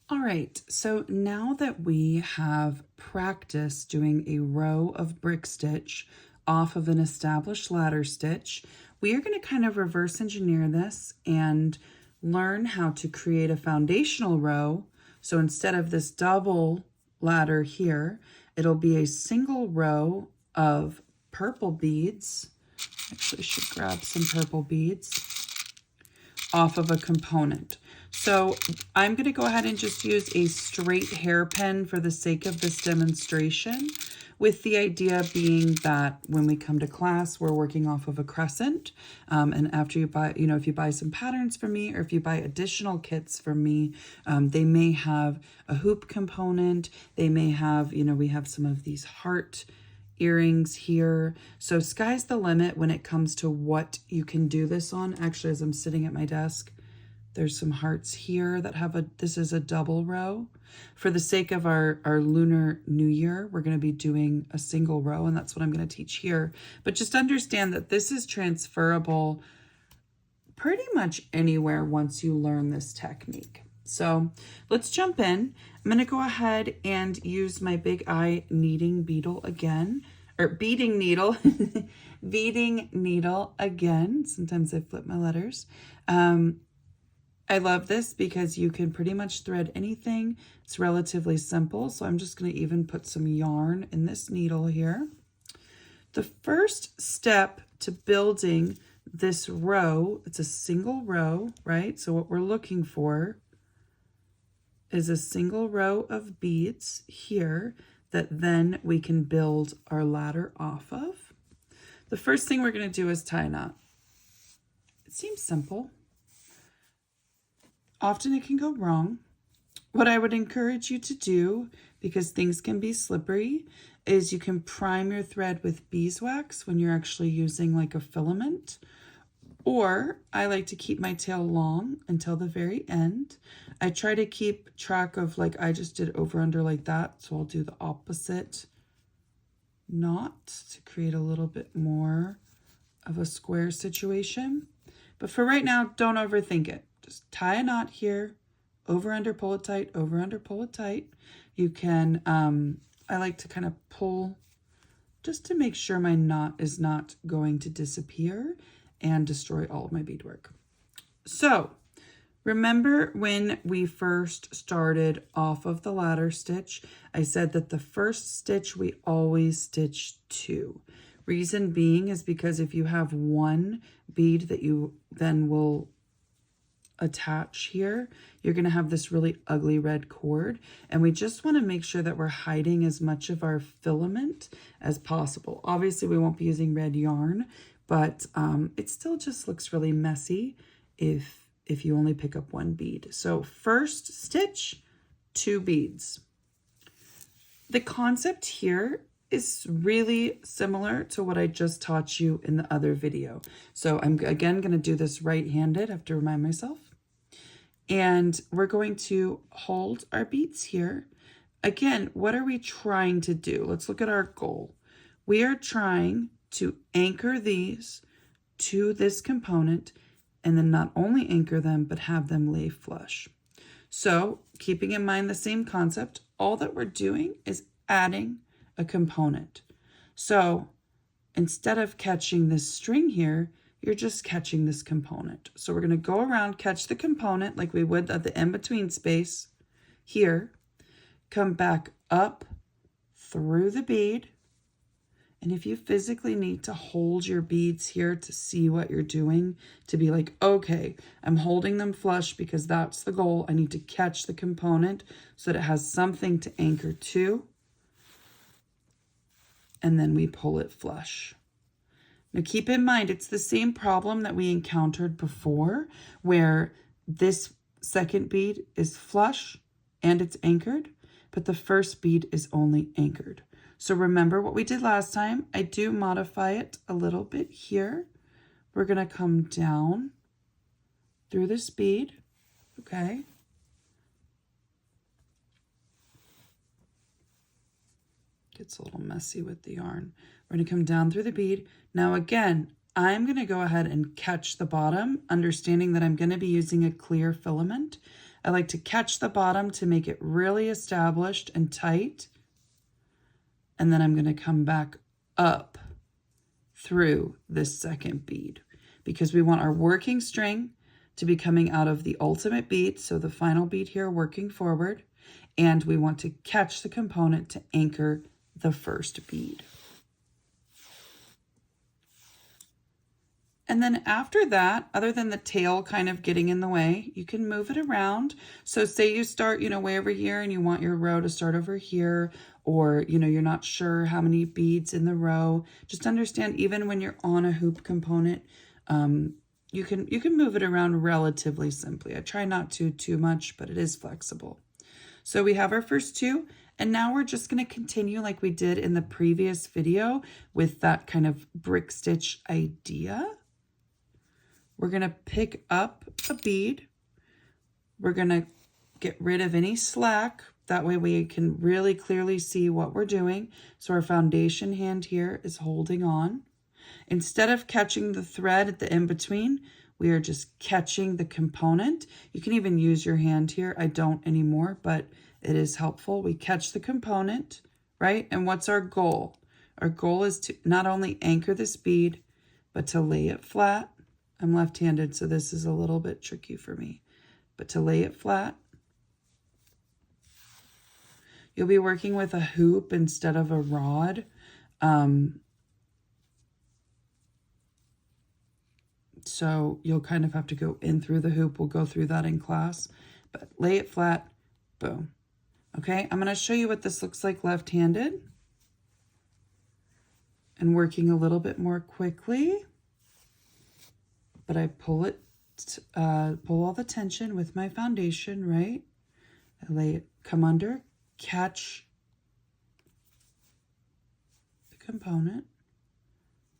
All right, so now that we have practiced doing a row of brick stitch off of an established ladder stitch, we are going to kind of reverse engineer this and learn how to create a foundational row. So instead of this double ladder here, it'll be a single row of purple beads. Actually, I should grab some purple beads off of a component. So I'm going to go ahead and just use a straight hairpin for the sake of this demonstration, with the idea being that when we come to class, we're working off of a crescent. And after you buy, if you buy some patterns from me, or if you buy additional kits from me, they may have a hoop component. They may have, we have some of these heart earrings here. So sky's the limit when it comes to what you can do this on. Actually, as I'm sitting at my desk, there's some hearts here that have this is a double row. For the sake of our Lunar New Year, we're going to be doing a single row, and that's what I'm going to teach here. But just understand that this is transferable pretty much anywhere once you learn this technique. So let's jump in. I'm going to go ahead and use my Big Eye kneading beetle again, or beading needle, beading needle again. Sometimes I flip my letters. I love this because you can pretty much thread anything. It's relatively simple. So I'm just going to even put some yarn in this needle here. The first step to building this row, it's a single row, right? So what we're looking for is a single row of beads here that then we can build our ladder off of. The first thing we're going to do is tie a knot. It seems simple. Often it can go wrong. What I would encourage you to do, because things can be slippery, is you can prime your thread with beeswax when you're actually using like a filament. Or I like to keep my tail long until the very end. I try to keep track of, like I just did over under like that. So I'll do the opposite knot to create a little bit more of a square situation. But for right now, don't overthink it. Just tie a knot here, over under, pull it tight, over under, pull it tight. You can, I like to kind of pull just to make sure my knot is not going to disappear and destroy all of my beadwork. So remember when we first started off of the ladder stitch, I said that the first stitch we always stitch 2. Reason being is because if you have one bead that you then will attach here, you're going to have this really ugly red cord, and we just want to make sure that we're hiding as much of our filament as possible. Obviously we won't be using red yarn, but it still just looks really messy if you only pick up one bead. So first stitch, 2 beads. The concept here is really similar to what I just taught you in the other video. So I'm again going to do this right-handed. I have to remind myself. And we're going to hold our beads here. Again, what are we trying to do? Let's look at our goal. We are trying to anchor these to this component, and then not only anchor them, but have them lay flush. So keeping in mind the same concept, all that we're doing is adding a component. So instead of catching this string here, you're just catching this component. So we're going to go around, catch the component like we would at the in-between space here, come back up through the bead. And if you physically need to hold your beads here to see what you're doing, to be like, okay, I'm holding them flush because that's the goal. I need to catch the component so that it has something to anchor to. And then we pull it flush. Now keep in mind, it's the same problem that we encountered before, where this second bead is flush and it's anchored, but the first bead is only anchored. So remember what we did last time. I do modify it a little bit here. We're going to come down through this bead, okay? Gets a little messy with the yarn. We're going to come down through the bead. Now again, I'm going to go ahead and catch the bottom, understanding that I'm going to be using a clear filament. I like to catch the bottom to make it really established and tight. And then I'm going to come back up through this second bead because we want our working string to be coming out of the ultimate bead, so the final bead here working forward, and we want to catch the component to anchor the first bead. And then after that, other than the tail kind of getting in the way, you can move it around. So say you start, way over here and you want your row to start over here, or, you're not sure how many beads in the row. Just understand, even when you're on a hoop component, you can move it around relatively simply. I try not to too much, but it is flexible. So we have our first two, and now we're just going to continue like we did in the previous video with that kind of brick stitch idea. We're going to pick up a bead. We're going to get rid of any slack. That way we can really clearly see what we're doing. So our foundation hand here is holding on. Instead of catching the thread at the in-between, we are just catching the component. You can even use your hand here. I don't anymore, but it is helpful. We catch the component, right? And what's our goal? Our goal is to not only anchor this bead, but to lay it flat. I'm left-handed, so this is a little bit tricky for me, but to lay it flat. You'll be working with a hoop instead of a rod. So you'll kind of have to go in through the hoop. We'll go through that in class, but lay it flat, boom. Okay, I'm going to show you what this looks like left-handed and working a little bit more quickly. But I pull all the tension with my foundation, right? I lay it, come under, catch the component,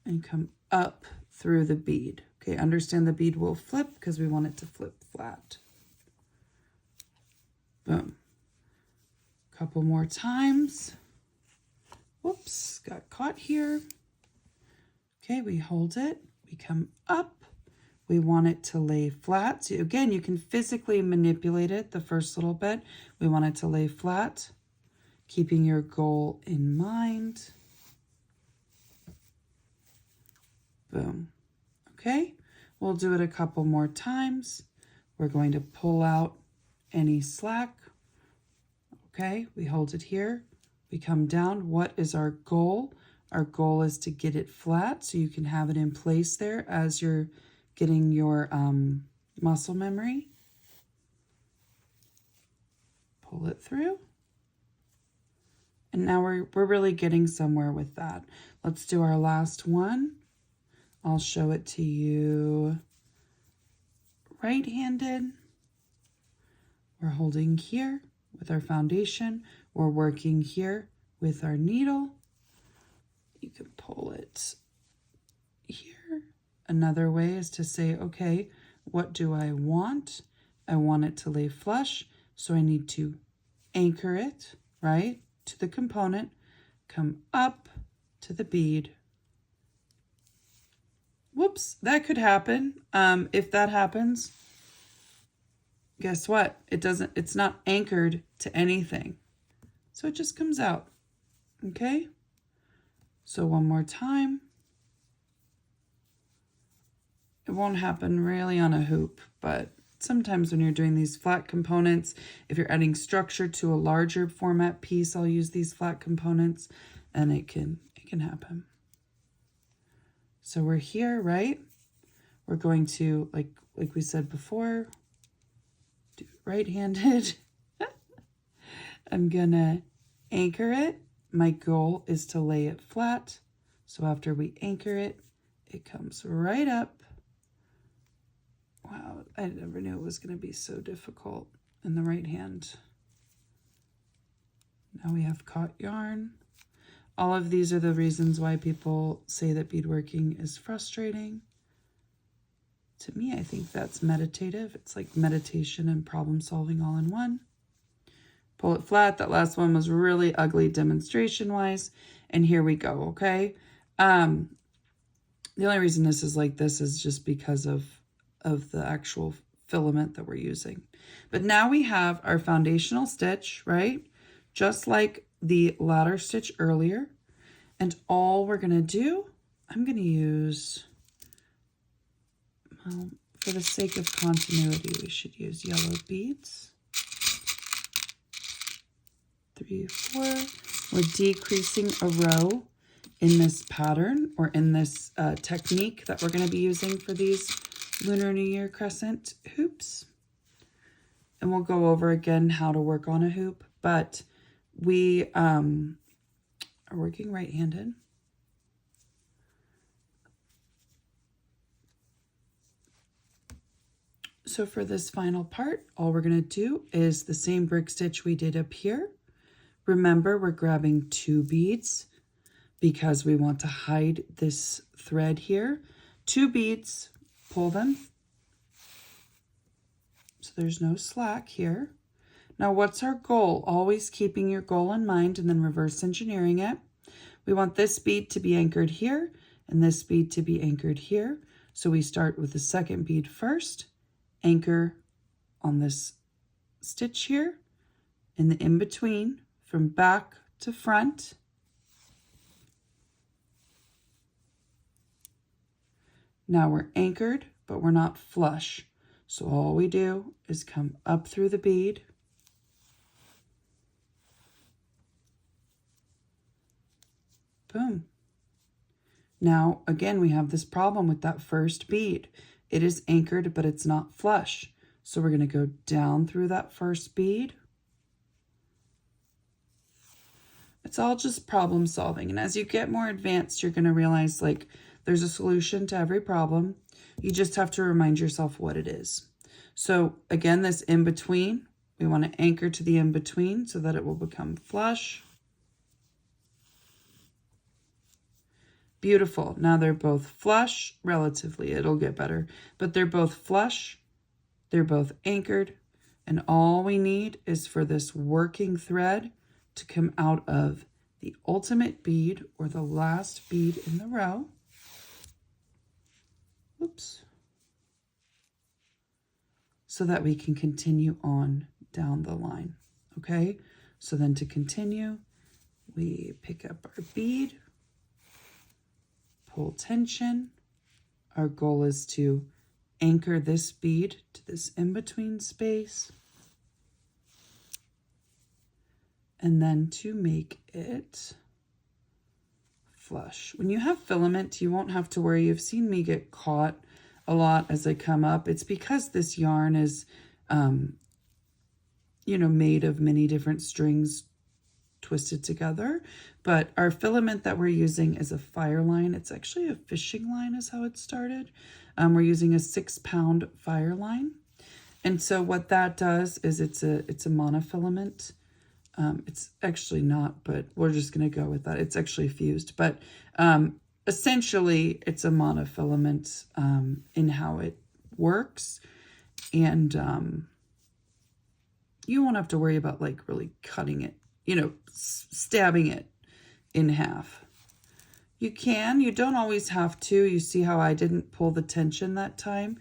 and come up through the bead. Okay, understand the bead will flip because we want it to flip flat. Boom. Couple more times. Whoops, got caught here. Okay, we hold it, we come up. We want it to lay flat. So again, you can physically manipulate it the first little bit. We want it to lay flat, keeping your goal in mind. Boom. Okay, we'll do it a couple more times. We're going to pull out any slack. Okay, we hold it here. We come down. What is our goal? Our goal is to get it flat so you can have it in place there as you're getting your muscle memory. Pull it through. And now we're really getting somewhere with that. Let's do our last one. I'll show it to you right-handed. We're holding here with our foundation. We're working here with our needle. You can pull it here. Another way is to say, okay, what do I want? I want it to lay flush, so I need to anchor it, right, to the component, come up to the bead. Whoops, that could happen. If that happens, guess what? It's not anchored to anything. So it just comes out, okay? So one more time. It won't happen really on a hoop, but sometimes when you're doing these flat components, if you're adding structure to a larger format piece, I'll use these flat components and it can happen. So we're here, right? We're going to, like we said before, do right-handed. I'm gonna anchor it. My goal is to lay it flat. So after we anchor it, it comes right up. Wow, I never knew it was going to be so difficult in the right hand. Now we have caught yarn. All of these are the reasons why people say that beadworking is frustrating. To me, I think that's meditative. It's like meditation and problem solving all in one. Pull it flat. That last one was really ugly demonstration-wise. And here we go, okay? The only reason this is like this is just because of the actual filament that we're using. But now we have our foundational stitch, right? Just like the ladder stitch earlier. And all we're gonna do, I'm gonna use, well, for the sake of continuity, we should use yellow beads. 3, 4. We're decreasing a row in this pattern, or in this technique that we're going to be using for these Lunar New Year crescent hoops. And we'll go over again how to work on a hoop, but we are working right-handed. So for this final part, all we're going to do is the same brick stitch we did up here. Remember, we're grabbing 2 beads because we want to hide this thread here. 2 beads, pull them. So there's no slack here. Now what's our goal? Always keeping your goal in mind and then reverse engineering it. We want this bead to be anchored here and this bead to be anchored here. So we start with the second bead first, anchor on this stitch here, in the in-between from back to front. Now we're anchored, but we're not flush. So all we do is come up through the bead, boom. Now, again, we have this problem with that first bead. It is anchored, but it's not flush. So we're going to go down through that first bead. It's all just problem solving. And as you get more advanced, you're going to realize, like, there's a solution to every problem. You just have to remind yourself what it is. So again, this in-between, we want to anchor to the in-between so that it will become flush. Beautiful. Now they're both flush, relatively, it'll get better, but they're both flush, they're both anchored, and all we need is for this working thread to come out of the ultimate bead, or the last bead in the row. Oops. So that we can continue on down the line. Okay, so then to continue, we pick up our bead, pull tension. Our goal is to anchor this bead to this in-between space, and then to make it flush. When you have filament, you won't have to worry. You've seen me get caught a lot as I come up. It's because this yarn is, you know, made of many different strings twisted together. But our filament that we're using is a fire line. It's actually a fishing line is how it started. We're using a 6-pound fire line. And so what that does is it's a monofilament. It's actually not, but we're just going to go with that. It's actually fused, but essentially it's a monofilament in how it works. And you won't have to worry about like really cutting it, you know, stabbing it in half. You can, you don't always have to. You see how I didn't pull the tension that time?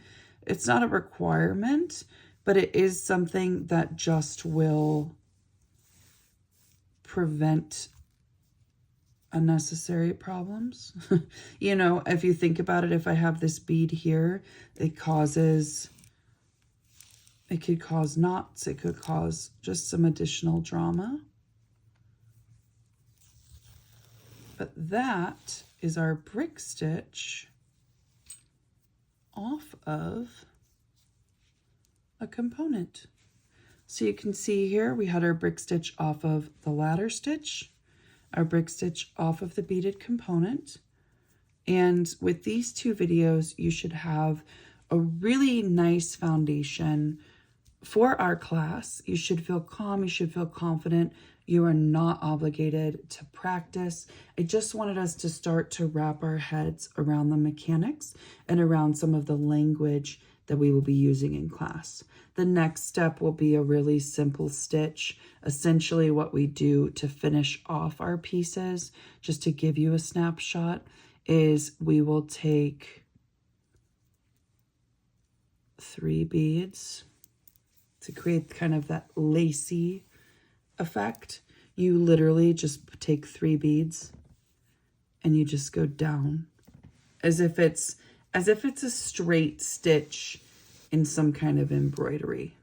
It's not a requirement, but it is something that just will prevent unnecessary problems. You know, if you think about it, if I have this bead here, it could cause knots, it could cause just some additional drama. But that is our brick stitch off of a component. So you can see here we had our brick stitch off of the ladder stitch, our brick stitch off of the beaded component. And with these 2 videos, you should have a really nice foundation for our class. You should feel calm, you should feel confident. You are not obligated to practice. I just wanted us to start to wrap our heads around the mechanics and around some of the language that we will be using in class. The next step will be a really simple stitch. Essentially what we do to finish off our pieces, just to give you a snapshot, is we will take 3 beads to create kind of that lacy effect. You literally just take 3 beads and you just go down as if it's a straight stitch in some kind of embroidery.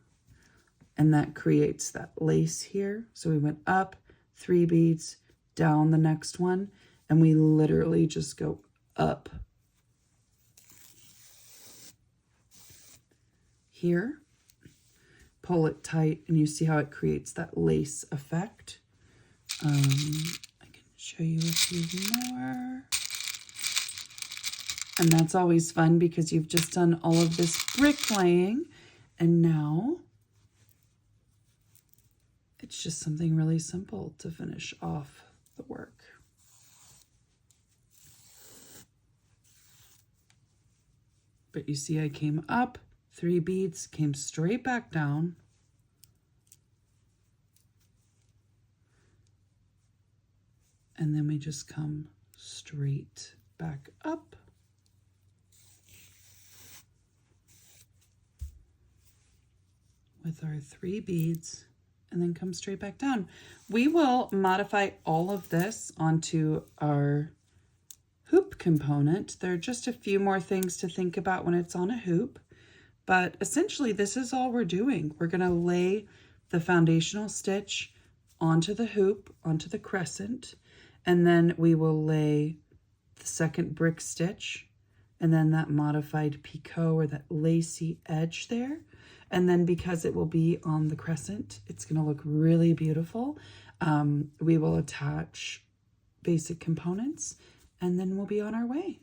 And that creates that lace here. So we went up 3 beads, down the next one, and we literally just go up here, pull it tight, and you see how it creates that lace effect. I can show you a few more. And that's always fun because you've just done all of this bricklaying, and now it's just something really simple to finish off the work. But you see I came up 3 beads, came straight back down, and then we just come straight back up. With our 3 beads, and then come straight back down. We will modify all of this onto our hoop component. There are just a few more things to think about when it's on a hoop, but essentially this is all we're doing. We're going to lay the foundational stitch onto the hoop, onto the crescent, and then we will lay the second brick stitch, and then that modified picot or that lacy edge there. And then because it will be on the crescent, it's going to look really beautiful. We will attach basic components, and then we'll be on our way.